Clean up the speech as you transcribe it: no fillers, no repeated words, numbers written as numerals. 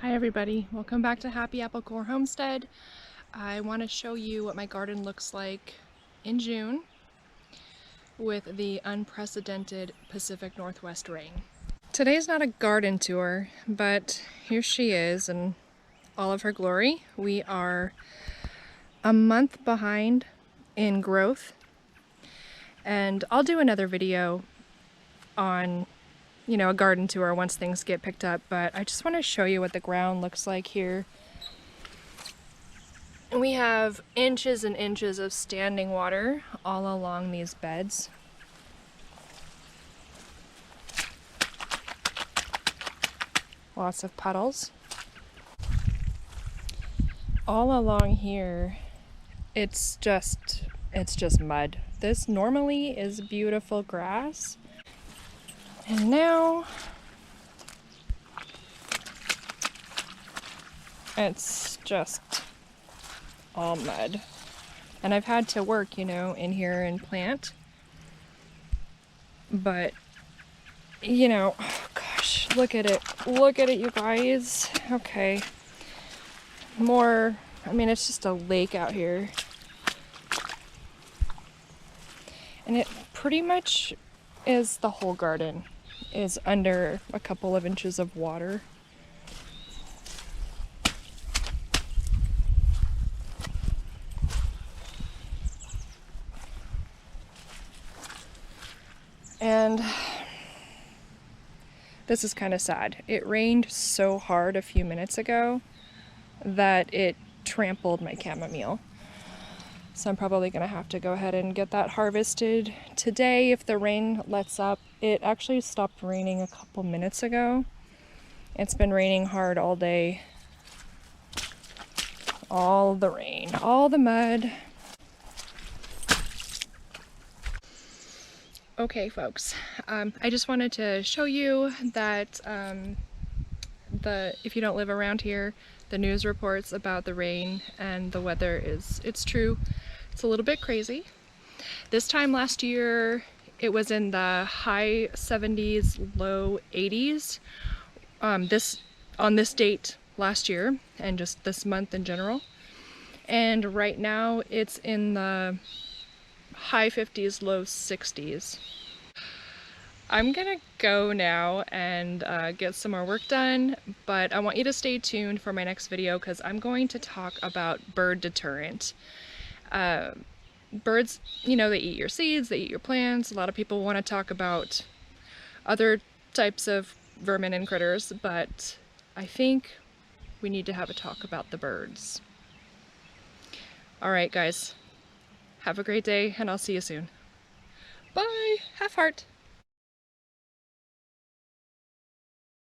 Hi everybody, welcome back to Happy Apple Core Homestead. I want to show you what my garden looks like in June with the unprecedented Pacific Northwest rain. Today's not a garden tour, but here she is in all of her glory. We are a month behind in growth, and I'll do another video on a garden tour once things get picked up, but I just want to show you what the ground looks like here. And we have inches and inches of standing water all along these beds. Lots of puddles. All along here, it's just mud. This normally is beautiful grass. And now it's just all mud. And I've had to work, in here and plant. But, oh gosh, look at it. Look at it, you guys. Okay. It's just a lake out here. And it pretty much is the whole garden is under a couple of inches of water. And this is kind of sad. It rained so hard a few minutes ago that it trampled my chamomile. So I'm probably going to have to go ahead and get that harvested today if the rain lets up. It actually stopped raining a couple minutes ago. It's been raining hard all day. All the rain, all the mud. Okay, folks, I just wanted to show you that if you don't live around here, the news reports about the rain and the weather it's true. It's a little bit crazy. This time last year, it was in the high 70s, low 80s. On this date last year, and just this month in general. And right now, it's in the high 50s, low 60s. I'm gonna go now and get some more work done, but I want you to stay tuned for my next video because I'm going to talk about bird deterrent. Birds, they eat your seeds, they eat your plants. A lot of people want to talk about other types of vermin and critters, but I think we need to have a talk about the birds. Alright guys, have a great day and I'll see you soon. Bye! Have heart!